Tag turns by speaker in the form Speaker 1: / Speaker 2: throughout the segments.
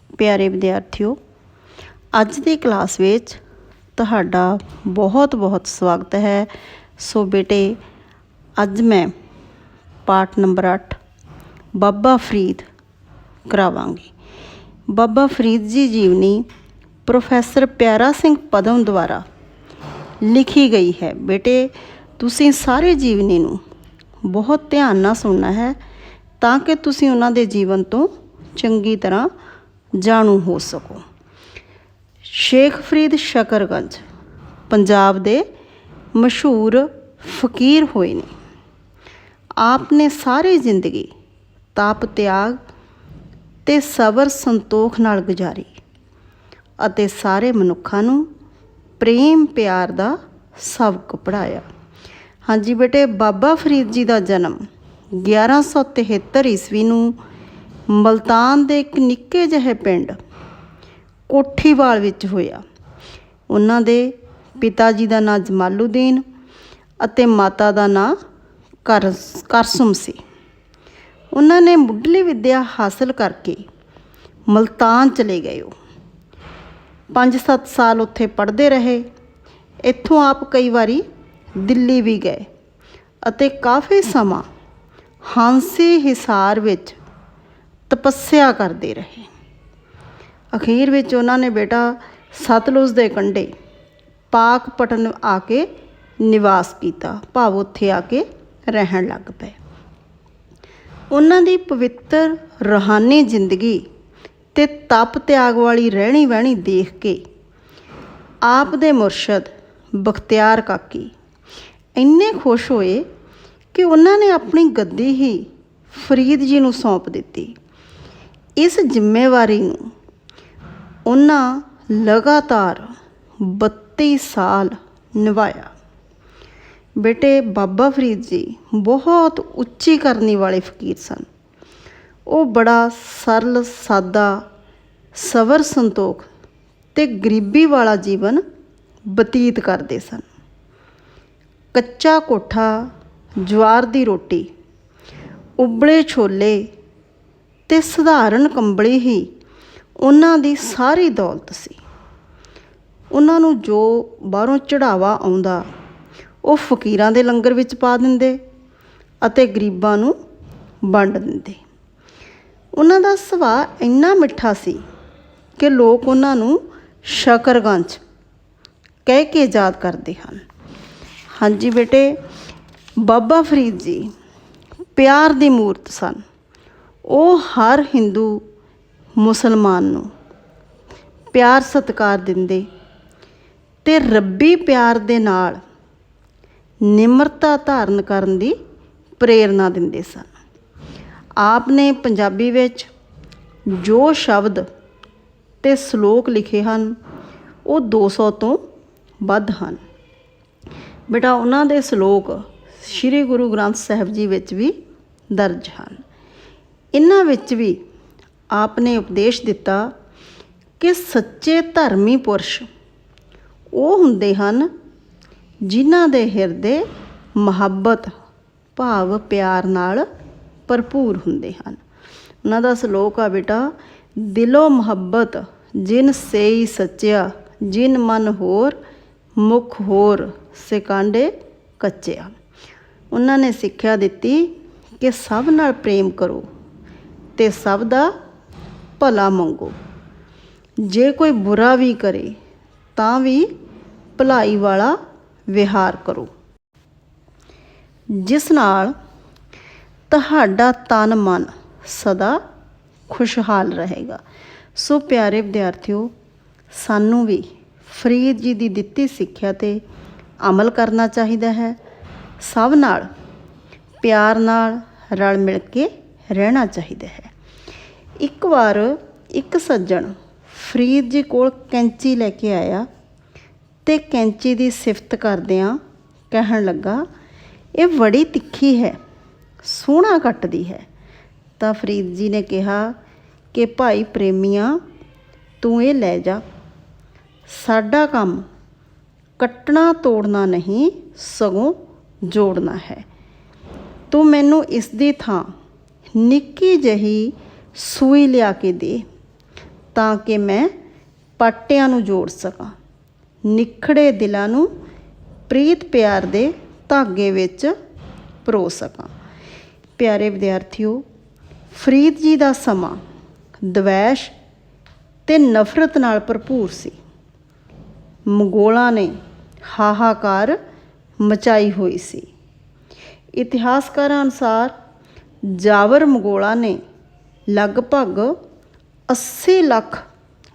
Speaker 1: ਪਿਆਰੇ ਵਿਦਿਆਰਥੀਓ, ਅੱਜ ਦੀ ਕਲਾਸ ਵਿੱਚ ਤੁਹਾਡਾ ਬਹੁਤ ਸਵਾਗਤ ਹੈ। ਸੋ ਬੇਟੇ, ਅੱਜ ਮੈਂ ਪਾਠ ਨੰਬਰ 8 ਬਾਬਾ ਫਰੀਦ ਕਰਾਵਾਂਗੀ। ਬਾਬਾ ਫਰੀਦ ਜੀ ਜੀਵਨੀ ਪ੍ਰੋਫੈਸਰ ਪਿਆਰਾ ਸਿੰਘ ਪਦਮ ਦੁਆਰਾ ਲਿਖੀ ਗਈ ਹੈ। ਬੇਟੇ, ਤੁਸੀਂ ਸਾਰੇ ਜੀਵਨੀ ਨੂੰ ਬਹੁਤ ਧਿਆਨ ਨਾਲ ਸੁਣਨਾ ਹੈ ਤਾਂ ਕਿ ਤੁਸੀਂ ਉਹਨਾਂ ਦੇ ਜੀਵਨ ਤੋਂ ਚੰਗੀ ਤਰ੍ਹਾਂ ਜਾਣੂ ਹੋ ਸਕੋ। ਸ਼ੇਖ ਫਰੀਦ ਸ਼ਕਰਗੰਜ ਪੰਜਾਬ ਦੇ ਮਸ਼ਹੂਰ ਫਕੀਰ ਹੋਏ ਨੇ। ਆਪ ਨੇ ਸਾਰੀ ਜ਼ਿੰਦਗੀ ਤਪ ਤਿਆਗ ਅਤੇ ਸਬਰ ਸੰਤੋਖ ਨਾਲ ਗੁਜ਼ਾਰੀ ਅਤੇ ਸਾਰੇ ਮਨੁੱਖਾਂ ਨੂੰ ਪ੍ਰੇਮ ਪਿਆਰ ਦਾ ਸਬਕ ਪੜ੍ਹਾਇਆ। ਹਾਂਜੀ ਬੇਟੇ, ਬਾਬਾ ਫਰੀਦ ਜੀ ਦਾ ਜਨਮ 1173 ਈਸਵੀ ਨੂੰ ਮਲਤਾਨ ਦੇ ਇੱਕ ਨਿੱਕੇ ਜਿਹੇ ਪਿੰਡ ਕੋਠੀਵਾਲ ਵਿੱਚ ਹੋਇਆ। ਉਹਨਾਂ ਦੇ ਪਿਤਾ ਜੀ ਦਾ ਨਾਂ ਜਮਾਲੂਦੀਨ ਅਤੇ ਮਾਤਾ ਦਾ ਨਾਂ ਕਰਸੁਮ ਸੀ। ਉਹਨਾਂ ਨੇ ਮੁੱਢਲੀ ਵਿੱਦਿਆ ਹਾਸਲ ਕਰਕੇ ਮਲਤਾਨ ਚਲੇ ਗਏ। ਉਹ 5-7 ਸਾਲ ਉੱਥੇ ਪੜ੍ਹਦੇ ਰਹੇ। ਇੱਥੋਂ ਆਪ ਕਈ ਵਾਰੀ ਦਿੱਲੀ ਵੀ ਗਏ ਅਤੇ ਕਾਫੀ ਸਮਾਂ ਹਾਂਸੀ ਹਿਸਾਰ ਵਿੱਚ ਤਪੱਸਿਆ ਕਰਦੇ ਰਹੇ। ਅਖੀਰ ਵਿੱਚ ਉਹਨਾਂ ਨੇ ਬੇਟਾ ਸਤਲੁਜ ਦੇ ਕੰਢੇ ਪਾਕਪਟਨ ਆ ਕੇ ਨਿਵਾਸ ਕੀਤਾ, ਭਾਵ ਉੱਥੇ ਆ ਕੇ ਰਹਿਣ ਲੱਗ ਪਏ। ਉਹਨਾਂ ਦੀ ਪਵਿੱਤਰ ਰੂਹਾਨੀ ਜ਼ਿੰਦਗੀ ਅਤੇ ਤਪ ਤਿਆਗ ਵਾਲੀ ਰਹਿਣੀ ਬਹਿਣੀ ਦੇਖ ਕੇ ਆਪ ਦੇ ਮੁਰਸ਼ਦ ਬਖਤਿਆਰ ਕਾਕੀ ਇੰਨੇ ਖੁਸ਼ ਹੋਏ ਕਿ ਉਹਨਾਂ ਨੇ ਆਪਣੀ ਗੱਦੀ ਹੀ ਫਰੀਦ ਜੀ ਨੂੰ ਸੌਂਪ ਦਿੱਤੀ। ਇਸ ਜ਼ਿੰਮੇਵਾਰੀ ਨੂੰ ਉਹਨਾਂ ਲਗਾਤਾਰ 32 ਸਾਲ ਨਿਭਾਇਆ। ਬੇਟੇ, ਬਾਬਾ ਫਰੀਦ ਜੀ ਬਹੁਤ ਉੱਚੀ ਕਰਨੀ ਵਾਲੇ ਫਕੀਰ ਸਨ। ਉਹ ਬੜਾ ਸਰਲ ਸਾਦਾ, ਸਬਰ ਸੰਤੋਖ ਅਤੇ ਗਰੀਬੀ ਵਾਲਾ ਜੀਵਨ ਬਤੀਤ ਕਰਦੇ ਸਨ। ਕੱਚਾ ਕੋਠਾ, ਜਵਾਰ ਦੀ ਰੋਟੀ, ਉਬਲੇ ਛੋਲੇ ਅਤੇ ਸਧਾਰਨ ਕੰਬਲੀ ਹੀ ਉਹਨਾਂ ਦੀ ਸਾਰੀ ਦੌਲਤ ਸੀ। ਉਹਨਾਂ ਨੂੰ ਜੋ ਬਾਹਰੋਂ ਚੜ੍ਹਾਵਾ ਆਉਂਦਾ ਉਹ ਫਕੀਰਾਂ ਦੇ ਲੰਗਰ ਵਿੱਚ ਪਾ ਦਿੰਦੇ ਅਤੇ ਗਰੀਬਾਂ ਨੂੰ ਵੰਡ ਦਿੰਦੇ। ਉਹਨਾਂ ਦਾ ਸੁਭਾਅ ਇੰਨਾ ਮਿੱਠਾ ਸੀ ਕਿ ਲੋਕ ਉਹਨਾਂ ਨੂੰ ਸ਼ਕਰਗੰਜ ਕਹਿ ਕੇ ਯਾਦ ਕਰਦੇ ਹਨ। ਹਾਂਜੀ ਬੇਟੇ, ਬਾਬਾ ਫਰੀਦ ਜੀ ਪਿਆਰ ਦੀ ਮੂਰਤ ਸਨ। ਉਹ ਹਰ ਹਿੰਦੂ ਮੁਸਲਮਾਨ ਨੂੰ ਪਿਆਰ ਸਤਿਕਾਰ ਦਿੰਦੇ ਅਤੇ ਰੱਬੀ ਪਿਆਰ ਦੇ ਨਾਲ ਨਿਮਰਤਾ ਧਾਰਨ ਕਰਨ ਦੀ ਪ੍ਰੇਰਨਾ ਦਿੰਦੇ ਸਨ। ਆਪ ਨੇ ਪੰਜਾਬੀ ਵਿੱਚ ਜੋ ਸ਼ਬਦ ਅਤੇ ਸਲੋਕ ਲਿਖੇ ਹਨ ਉਹ 200 ਤੋਂ ਵੱਧ ਹਨ। ਬੇਟਾ, ਉਹਨਾਂ ਦੇ ਸਲੋਕ ਸ਼੍ਰੀ ਗੁਰੂ ਗ੍ਰੰਥ ਸਾਹਿਬ ਜੀ ਵਿੱਚ ਵੀ ਦਰਜ ਹਨ। ਇਹਨਾਂ ਵਿੱਚ ਵੀ ਆਪ ਨੇ ਉਪਦੇਸ਼ ਦਿੱਤਾ ਕਿ ਸੱਚੇ ਧਰਮੀ ਪੁਰਸ਼ ਉਹ ਹੁੰਦੇ ਹਨ ਜਿਨ੍ਹਾਂ ਦੇ ਹਿਰਦੇ ਮੁਹੱਬਤ ਭਾਵ ਪਿਆਰ ਨਾਲ ਭਰਪੂਰ ਹੁੰਦੇ ਹਨ। ਉਹਨਾਂ ਦਾ ਸਲੋਕ ਆ ਬੇਟਾ, ਦਿਲੋਂ ਮੁਹੱਬਤ ਜਿਨ ਸੇਈ ਸੱਚਿਆ, ਜਿਨ ਮਨ ਹੋਰ ਮੁਖ ਹੋਰ ਸਿਕਾਂਡੇ ਕੱਚਿਆ। ਉਹਨਾਂ ਨੇ ਸਿੱਖਿਆ ਦਿੱਤੀ ਕਿ ਸਭ ਨਾਲ ਪ੍ਰੇਮ ਕਰੋ ਅਤੇ ਸਭ ਦਾ ਭਲਾ ਮੰਗੋ। ਜੇ ਕੋਈ ਬੁਰਾ ਵੀ ਕਰੇ ਤਾਂ ਵੀ ਭਲਾਈ ਵਾਲਾ ਵਿਹਾਰ ਕਰੋ, ਜਿਸ ਨਾਲ ਤੁਹਾਡਾ ਤਨ ਮਨ ਸਦਾ ਖੁਸ਼ਹਾਲ ਰਹੇਗਾ। ਸੋ ਪਿਆਰੇ ਵਿਦਿਆਰਥੀਓ, ਸਾਨੂੰ ਵੀ ਫਰੀਦ ਜੀ ਦੀ ਦਿੱਤੀ ਸਿੱਖਿਆ 'ਤੇ ਅਮਲ ਕਰਨਾ ਚਾਹੀਦਾ ਹੈ। ਸਭ ਨਾਲ ਪਿਆਰ ਨਾਲ ਰਲ ਮਿਲ ਕੇ ਰਹਿਣਾ ਚਾਹੀਦਾ ਹੈ। ਇੱਕ ਵਾਰ ਇੱਕ ਸੱਜਣ ਫਰੀਦ ਜੀ ਕੋਲ ਕੈਂਚੀ ਲੈ ਕੇ ਆਇਆ ਅਤੇ ਕੈਂਚੀ ਦੀ ਸਿਫਤ ਕਰਦਿਆਂ ਕਹਿਣ ਲੱਗਾ, ਇਹ ਬੜੀ ਤਿੱਖੀ ਹੈ, ਸੋਹਣਾ ਕੱਟਦੀ ਹੈ। ਤਾਂ ਫਰੀਦ ਜੀ ਨੇ ਕਿਹਾ ਕਿ ਭਾਈ ਪ੍ਰੇਮੀਆਂ, ਤੂੰ ਇਹ ਲੈ ਜਾ। ਸਾਡਾ ਕੰਮ ਕੱਟਣਾ ਤੋੜਨਾ ਨਹੀਂ, ਸਗੋਂ ਜੋੜਨਾ ਹੈ। ਤੂੰ ਮੈਨੂੰ ਇਸ ਦੀ ਥਾਂ ਨਿੱਕੀ ਜਿਹੀ ਸੂਈ ਲਿਆ ਕੇ ਦੇ ਤਾਂ ਕਿ ਮੈਂ ਪਾਟਿਆਂ ਨੂੰ ਜੋੜ ਸਕਾਂ, ਨਿਖੜੇ ਦਿਲਾਂ ਨੂੰ ਪ੍ਰੀਤ ਪਿਆਰ ਦੇ ਧਾਗੇ ਵਿੱਚ ਪਰੋ ਸਕਾਂ। ਪਿਆਰੇ ਵਿਦਿਆਰਥੀਓ, ਫਰੀਦ ਜੀ ਦਾ ਸਮਾਂ ਦਵੈਸ਼ ਅਤੇ ਨਫ਼ਰਤ ਨਾਲ ਭਰਪੂਰ ਸੀ। ਮੁਗਲਾਂ ਨੇ ਹਾਹਾਕਾਰ ਮਚਾਈ ਹੋਈ ਸੀ। ਇਤਿਹਾਸਕਾਰਾਂ ਅਨੁਸਾਰ ਜਾਬਰ ਮੁਗਲਾਂ ਨੇ ਲਗਭਗ 80 ਲੱਖ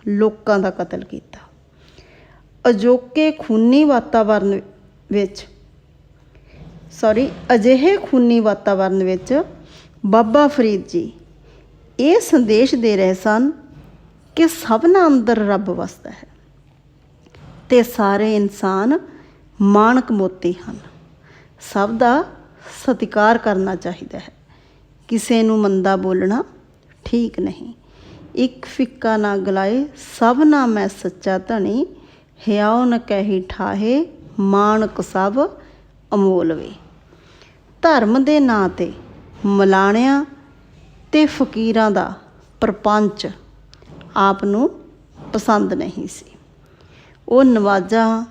Speaker 1: ਲੋਕਾਂ ਦਾ ਕਤਲ ਕੀਤਾ। ਅਜਿਹੇ ਖੂਨੀ ਵਾਤਾਵਰਨ ਵਿੱਚ ਬਾਬਾ ਫਰੀਦ ਜੀ ਇਹ ਸੰਦੇਸ਼ ਦੇ ਰਹੇ ਸਨ ਕਿ ਸਭਨਾਂ ਅੰਦਰ ਰੱਬ ਵਸਦਾ ਹੈ ਅਤੇ ਸਾਰੇ ਇਨਸਾਨ ਮਾਣਕ ਮੋਤੀ ਹਨ। ਸਭ ਦਾ ਸਤਿਕਾਰ ਕਰਨਾ ਚਾਹੀਦਾ ਹੈ। ਕਿਸੇ ਨੂੰ ਮੰਦਾ ਬੋਲਣਾ ਠੀਕ ਨਹੀਂ। ਇੱਕ ਫਿੱਕਾ ਨਾ ਗਲਾਏ ਸਭਨਾ ਮੈਂ ਸੱਚਾ ਧਣੀ, ਹਿਆਉ ਨ ਕਹਿ ਠਾਹੇ ਮਾਣਕ ਸਭ ਅਮੋਲ ਵੇ। ਧਰਮ ਦੇ ਨਾਂ 'ਤੇ ਮਲਾਣਿਆਂ ਅਤੇ ਫਕੀਰਾਂ ਦਾ ਪ੍ਰਪੰਚ ਆਪ ਨੂੰ ਪਸੰਦ ਨਹੀਂ ਸੀ। ਉਹ ਨਮਾਜ਼ਾਂ,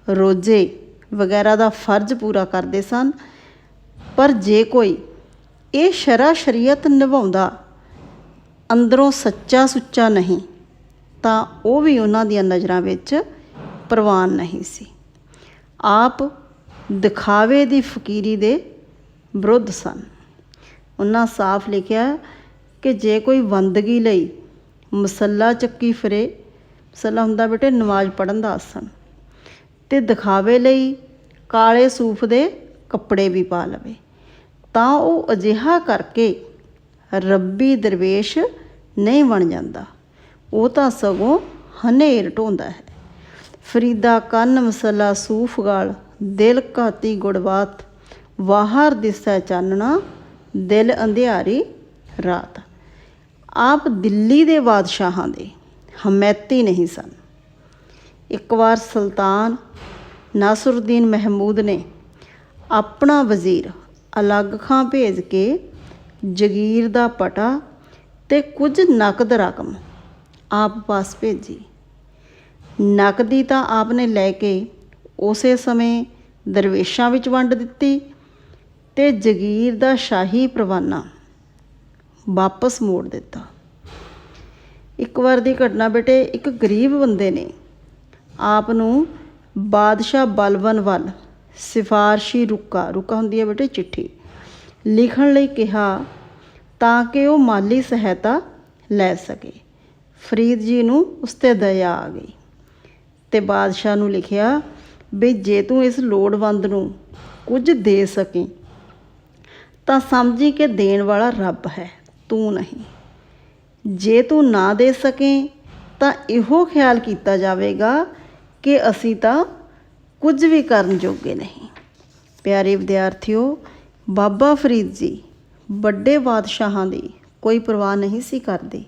Speaker 1: ਰੋਜ਼ੇ ਵਗੈਰਾ ਦਾ ਫਰਜ਼ ਪੂਰਾ ਕਰਦੇ ਸਨ, ਪਰ ਜੇ ਕੋਈ ਇਹ ਸ਼ਰਅ ਸ਼ਰੀਅਤ ਨਿਭਾਉਂਦਾ ਅੰਦਰੋਂ ਸੱਚਾ ਸੁੱਚਾ ਨਹੀਂ ਤਾਂ ਉਹ ਵੀ ਉਹਨਾਂ ਦੀਆਂ ਨਜ਼ਰਾਂ ਵਿੱਚ ਪ੍ਰਵਾਨ ਨਹੀਂ ਸੀ। ਆਪ ਦਿਖਾਵੇ ਦੀ ਫਕੀਰੀ ਦੇ ਵਿਰੁੱਧ ਸਨ। ਉਹਨਾਂ ਸਾਫ਼ ਲਿਖਿਆ ਕਿ ਜੇ ਕੋਈ ਬੰਦਗੀ ਲਈ ਮਸੱਲਾ ਚੱਕੀ ਫਿਰੇ, ਮਸੱਲਾ ਹੁੰਦਾ ਬੇਟੇ ਨਮਾਜ਼ ਪੜ੍ਹਨ ਦਾ ਆਸਣ, ਅਤੇ ਦਿਖਾਵੇ ਲਈ ਕਾਲੇ ਸੂਫ ਦੇ ਕੱਪੜੇ ਵੀ ਪਾ ਲਵੇ, ਤਾਂ ਉਹ ਅਜਿਹਾ ਕਰਕੇ ਰੱਬੀ ਦਰਵੇਸ਼ ਨਹੀਂ ਬਣ ਜਾਂਦਾ, ਉਹ ਤਾਂ ਸਗੋਂ ਹਨੇਰ ਢੋਂਦਾ ਹੈ। ਫਰੀਦਾ ਕੰਨ ਮਸੱਲਾ ਸੂਫ ਗਾਲ, ਦਿਲ ਘਾਤੀ ਗੁੜਬਾਤ, ਬਾਹਰ ਦਿਸੈ ਚਾਨਣਾ, ਦਿਲ ਅੰਧਿਆਰੀ ਰਾਤ। ਆਪ ਦਿੱਲੀ ਦੇ ਬਾਦਸ਼ਾਹਾਂ ਦੇ ਹਮੈਤੀ ਨਹੀਂ ਸਨ। ਇੱਕ ਵਾਰ ਸੁਲਤਾਨ ਨਾਸਰੁਦੀਨ ਮਹਿਮੂਦ ਨੇ ਆਪਣਾ ਵਜ਼ੀਰ ਅਲੱਗ ਖਾਂ ਭੇਜ ਕੇ ਜਗੀਰ ਦਾ ਪਟਾ ਅਤੇ ਕੁਝ ਨਕਦ ਰਕਮ ਆਪ ਪਾਸ ਭੇਜੀ। ਨਕਦੀ ਤਾਂ ਆਪ ਨੇ ਲੈ ਕੇ ਉਸੇ ਸਮੇਂ ਦਰਵੇਸ਼ਾਂ ਵਿੱਚ ਵੰਡ ਦਿੱਤੀ ਅਤੇ ਜਗੀਰ ਦਾ ਸ਼ਾਹੀ ਪਰਵਾਨਾ ਵਾਪਸ ਮੋੜ ਦਿੱਤਾ। ਇੱਕ ਵਾਰ ਦੀ ਘਟਨਾ ਬੇਟੇ, ਇੱਕ ਗਰੀਬ ਬੰਦੇ ਨੇ ਆਪ ਨੂੰ ਬਾਦਸ਼ਾਹ ਬਲਬਨ ਵੱਲ ਸਿਫਾਰਸ਼ੀ ਰੁਕਾ ਹੁੰਦੀ ਹੈ ਬੇਟੇ ਚਿੱਠੀ, ਲਿਖਣ ਲਈ ਕਿਹਾ ਤਾਂ ਕਿ ਉਹ ਮਾਲੀ ਸਹਾਇਤਾ ਲੈ ਸਕੇ। ਫਰੀਦ ਜੀ ਨੂੰ ਉਸ 'ਤੇ ਦਇਆ ਆ ਗਈ ਅਤੇ ਬਾਦਸ਼ਾਹ ਨੂੰ ਲਿਖਿਆ ਵੀ ਜੇ ਤੂੰ ਇਸ ਲੋੜਵੰਦ ਨੂੰ ਕੁਝ ਦੇ ਸਕੇ ਤਾਂ ਸਮਝੀ ਕਿ ਦੇਣ ਵਾਲਾ ਰੱਬ ਹੈ, ਤੂੰ ਨਹੀਂ। ਜੇ ਤੂੰ ਨਾ ਦੇ ਸਕੇ ਤਾਂ ਇਹੋ ਖਿਆਲ ਕੀਤਾ ਜਾਵੇਗਾ ਕਿ ਅਸੀਂ ਤਾਂ ਕੁਝ ਵੀ ਕਰਨ ਜੋਗੇ ਨਹੀਂ। ਪਿਆਰੇ ਵਿਦਿਆਰਥੀਓ, ਬਾਬਾ ਫਰੀਦ ਜੀ ਵੱਡੇ ਬਾਦਸ਼ਾਹਾਂ ਦੀ ਕੋਈ ਪਰਵਾਹ ਨਹੀਂ ਸੀ ਕਰਦੇ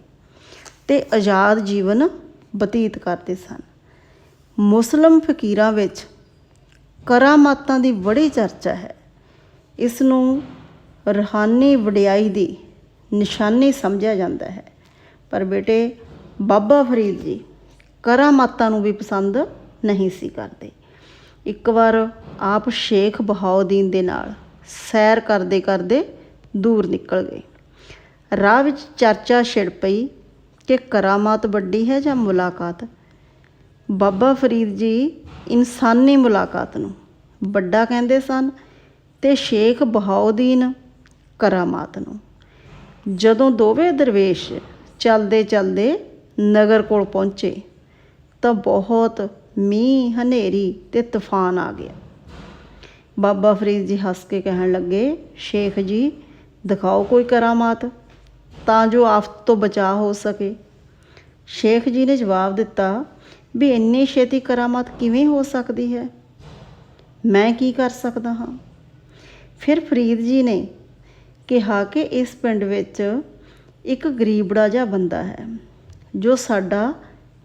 Speaker 1: ਅਤੇ ਆਜ਼ਾਦ ਜੀਵਨ ਬਤੀਤ ਕਰਦੇ ਸਨ। ਮੁਸਲਿਮ ਫਕੀਰਾਂ ਵਿੱਚ ਕਰਾਮਾਤਾਂ ਦੀ ਬੜੀ ਚਰਚਾ ਹੈ। ਇਸ ਨੂੰ ਰੂਹਾਨੀ ਵਡਿਆਈ ਦੀ ਨਿਸ਼ਾਨੀ ਸਮਝਿਆ ਜਾਂਦਾ ਹੈ, ਪਰ ਬੇਟੇ ਬਾਬਾ ਫਰੀਦ ਜੀ ਕਰਾਮਾਤਾਂ ਨੂੰ ਵੀ ਪਸੰਦ ਨਹੀਂ ਸੀ ਕਰਦੇ। ਇੱਕ ਵਾਰ ਆਪ ਸ਼ੇਖ ਬਹਾਉਦੀਨ ਦੇ ਨਾਲ ਸੈਰ ਕਰਦੇ ਕਰਦੇ ਦੂਰ ਨਿਕਲ ਗਏ। ਰਾਹ ਵਿੱਚ ਚਰਚਾ ਛਿੜ ਪਈ ਕਿ ਕਰਾਮਾਤ ਵੱਡੀ ਹੈ ਜਾਂ ਮੁਲਾਕਾਤ। ਬਾਬਾ ਫਰੀਦ ਜੀ ਇਨਸਾਨੀ ਮੁਲਾਕਾਤ ਨੂੰ ਵੱਡਾ ਕਹਿੰਦੇ ਸਨ ਅਤੇ ਸ਼ੇਖ ਬਹਾਉਦੀਨ ਕਰਾਮਾਤ ਨੂੰ। ਜਦੋਂ ਦੋਵੇਂ ਦਰਵੇਸ਼ ਚੱਲਦੇ ਚੱਲਦੇ ਨਗਰ ਕੋਲ ਪਹੁੰਚੇ ਤਾਂ ਬਹੁਤ ਮੀਂਹ, ਹਨੇਰੀ ਅਤੇ ਤੂਫਾਨ ਆ ਗਿਆ। ਬਾਬਾ ਫਰੀਦ ਜੀ ਹੱਸ ਕੇ ਕਹਿਣ ਲੱਗੇ, ਸ਼ੇਖ ਜੀ ਦਿਖਾਓ ਕੋਈ ਕਰਾਮਾਤ ਤਾਂ ਜੋ ਆਫਤ ਤੋਂ ਬਚਾਅ ਹੋ ਸਕੇ। ਸ਼ੇਖ ਜੀ ਨੇ ਜਵਾਬ ਦਿੱਤਾ ਵੀ ਇੰਨੀ ਛੇਤੀ ਕਰਾਮਾਤ ਕਿਵੇਂ ਹੋ ਸਕਦੀ ਹੈ, ਮੈਂ ਕੀ ਕਰ ਸਕਦਾ ਹਾਂ। ਫਿਰ ਫਰੀਦ ਜੀ ਨੇ ਕਿਹਾ ਕਿ ਇਸ ਪਿੰਡ ਵਿੱਚ ਇੱਕ ਗਰੀਬੜਾ ਜਿਹਾ ਬੰਦਾ ਹੈ ਜੋ ਸਾਡਾ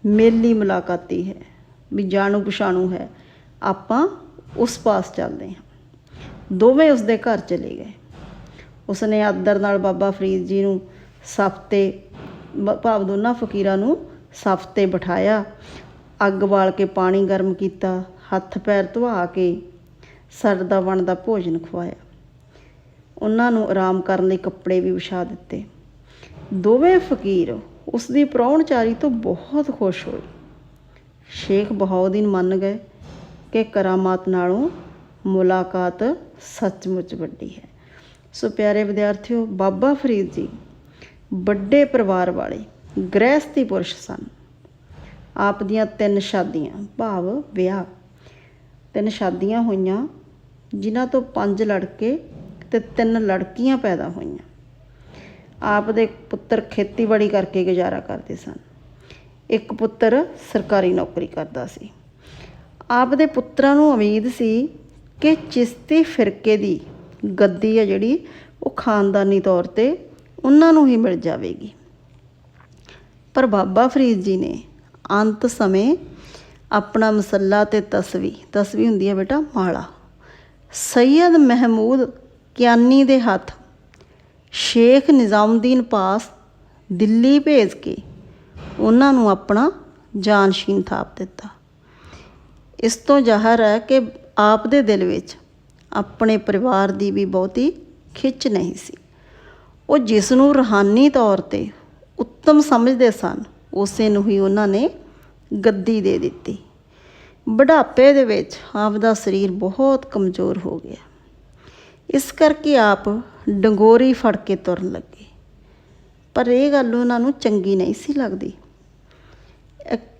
Speaker 1: ਮੇਲੀ ਮੁਲਾਕਾਤੀ ਹੈ, ਵੀ ਜਾਣੂ ਪਛਾਣੂ ਹੈ, ਆਪਾਂ ਉਸ ਪਾਸ ਚੱਲਦੇ ਹਾਂ। ਦੋਵੇਂ ਉਸਦੇ ਘਰ ਚਲੇ ਗਏ। ਉਸਨੇ ਆਦਰ ਨਾਲ ਬਾਬਾ ਫਰੀਦ ਜੀ ਨੂੰ ਸਫਤੇ ਭਾਵ ਦੋਨਾਂ ਫਕੀਰਾਂ ਨੂੰ ਸਫ਼ 'ਤੇ ਬਿਠਾਇਆ, ਅੱਗ ਬਾਲ ਕੇ ਪਾਣੀ ਗਰਮ ਕੀਤਾ, ਹੱਥ ਪੈਰ ਧੁਆ ਕੇ ਸਰਦਾ ਬਣਦਾ ਭੋਜਨ ਖਵਾਇਆ। ਉਹਨਾਂ ਨੂੰ ਆਰਾਮ ਕਰਨ ਲਈ ਕੱਪੜੇ ਵੀ ਵਿਛਾ ਦਿੱਤੇ। ਦੋਵੇਂ ਫਕੀਰ ਉਸ ਦੀ ਪ੍ਰਾਹੁਣਚਾਰੀ ਤੋਂ ਬਹੁਤ ਖੁਸ਼ ਹੋਏ। ਸ਼ੇਖ ਬਹਾਉਦੀਨ ਮੰਨ ਗਏ ਕਿ ਕਰਾਮਾਤ ਨਾਲੋਂ ਮੁਲਾਕਾਤ ਸੱਚਮੁੱਚ ਵੱਡੀ ਹੈ। ਸੋ ਪਿਆਰੇ ਵਿਦਿਆਰਥੀਓ, ਬਾਬਾ ਫਰੀਦ ਜੀ ਵੱਡੇ ਪਰਿਵਾਰ ਵਾਲੇ ਗ੍ਰਹਿਸਥੀ ਪੁਰਸ਼ ਸਨ। ਆਪ ਦੀਆਂ 3 ਸ਼ਾਦੀਆਂ ਭਾਵ ਵਿਆਹ 3 ਸ਼ਾਦੀਆਂ ਹੋਈਆਂ, ਜਿਨ੍ਹਾਂ ਤੋਂ 5 ਲੜਕੇ ਅਤੇ 3 ਲੜਕੀਆਂ ਪੈਦਾ ਹੋਈਆਂ। ਆਪ ਦੇ ਪੁੱਤਰ ਖੇਤੀਬਾੜੀ ਕਰਕੇ ਗੁਜ਼ਾਰਾ ਕਰਦੇ ਸਨ। ਇੱਕ ਪੁੱਤਰ ਸਰਕਾਰੀ ਨੌਕਰੀ ਕਰਦਾ ਸੀ। ਆਪ ਦੇ ਪੁੱਤਰਾਂ ਨੂੰ ਉਮੀਦ ਸੀ ਕਿ ਚਿਸ਼ਤੀ ਫਿਰਕੇ ਦੀ ਗੱਦੀ ਹੈ ਜਿਹੜੀ, ਉਹ ਖਾਨਦਾਨੀ ਤੌਰ 'ਤੇ ਉਹਨਾਂ ਨੂੰ ਹੀ ਮਿਲ ਜਾਵੇਗੀ। ਪਰ ਫਰੀਦ ਜੀ ਨੇ ਅੰਤ ਸਮੇਂ ਆਪਣਾ ਮਸੱਲਾ ਅਤੇ ਤਸਵੀ ਹੁੰਦੀ ਹੈ ਬੇਟਾ ਮਾਲਾ, ਸੈਯਦ ਮਹਿਮੂਦ ਕਿਆਨੀ ਦੇ ਹੱਥ ਸ਼ੇਖ ਨਿਜ਼ਾਮੁਦੀਨ ਪਾਸ ਦਿੱਲੀ ਭੇਜ ਕੇ ਉਹਨਾਂ ਨੂੰ ਆਪਣਾ ਜਾਨਸ਼ੀਨ ਥਾਪ ਦਿੱਤਾ। ਇਸ ਤੋਂ ਜ਼ਾਹਰ ਹੈ ਕਿ ਆਪ ਦੇ ਦਿਲ ਵਿੱਚ ਆਪਣੇ ਪਰਿਵਾਰ ਦੀ ਵੀ ਬਹੁਤੀ ਖਿੱਚ ਨਹੀਂ ਸੀ। ਉਹ ਜਿਸ ਨੂੰ ਰੂਹਾਨੀ ਤੌਰ 'ਤੇ ਉੱਤਮ ਸਮਝਦੇ ਸਨ, ਉਸੇ ਨੂੰ ਹੀ ਉਹਨਾਂ ਨੇ ਗੱਦੀ ਦੇ ਦਿੱਤੀ। ਬੁਢਾਪੇ ਦੇ ਵਿੱਚ ਆਪ ਦਾ ਸਰੀਰ ਬਹੁਤ ਕਮਜ਼ੋਰ ਹੋ ਗਿਆ। ਇਸ ਕਰਕੇ ਆਪ ਡੰਗੋਰੀ ਫੜ ਕੇ ਤੁਰਨ ਲੱਗੇ। ਪਰ ਇਹ ਗੱਲ ਉਹਨਾਂ ਨੂੰ ਚੰਗੀ ਨਹੀਂ ਸੀ ਲੱਗਦੀ।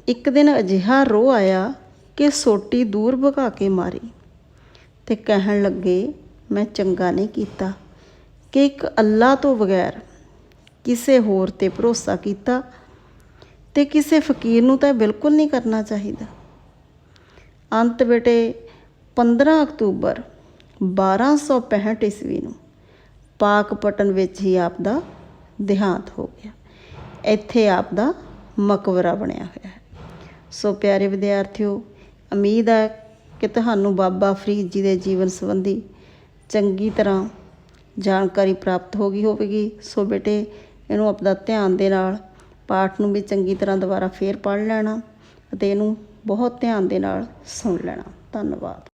Speaker 1: ਇੱਕ ਦਿਨ ਅਜਿਹਾ ਰੋਹ ਆਇਆ ਕਿ ਸੋਟੀ ਦੂਰ ਭਗਾ ਕੇ ਮਾਰੀ ਅਤੇ ਕਹਿਣ ਲੱਗੇ, ਮੈਂ ਚੰਗਾ ਨਹੀਂ ਕੀਤਾ ਕਿ ਇੱਕ ਅੱਲਾ ਤੋਂ ਬਗੈਰ ਕਿਸੇ ਹੋਰ 'ਤੇ ਭਰੋਸਾ ਕੀਤਾ, ਅਤੇ ਕਿਸੇ ਫਕੀਰ ਨੂੰ ਤਾਂ ਬਿਲਕੁਲ ਨਹੀਂ ਕਰਨਾ ਚਾਹੀਦਾ। ਅੰਤ ਬੇਟੇ 15 ਅਕਤੂਬਰ 1265 ਈਸਵੀ ਨੂੰ ਪਾਕਪਟਨ ਵਿੱਚ ਹੀ ਆਪ ਦਾ ਦੇਹਾਂਤ ਹੋ ਗਿਆ। ਇੱਥੇ ਆਪ ਦਾ ਮਕਬਰਾ ਬਣਿਆ ਹੋਇਆ ਹੈ। ਸੋ ਪਿਆਰੇ ਵਿਦਿਆਰਥੀਓ, ਉਮੀਦ ਹੈ ਕਿ ਤੁਹਾਨੂੰ ਬਾਬਾ ਫਰੀਦ ਜੀ ਦੇ ਜੀਵਨ ਸੰਬੰਧੀ ਚੰਗੀ ਤਰ੍ਹਾਂ ਜਾਣਕਾਰੀ ਪ੍ਰਾਪਤ ਹੋ ਗਈ ਹੋਵੇਗੀ। ਸੋ ਬੇਟੇ, ਇਹਨੂੰ ਆਪਦਾ ਧਿਆਨ ਦੇ ਨਾਲ ਪਾਠ ਨੂੰ ਵੀ ਚੰਗੀ ਤਰ੍ਹਾਂ ਦੁਬਾਰਾ ਫੇਰ ਪੜ੍ਹ ਲੈਣਾ ਅਤੇ ਇਹਨੂੰ ਬਹੁਤ ਧਿਆਨ ਦੇ ਨਾਲ ਸੁਣ ਲੈਣਾ। ਧੰਨਵਾਦ।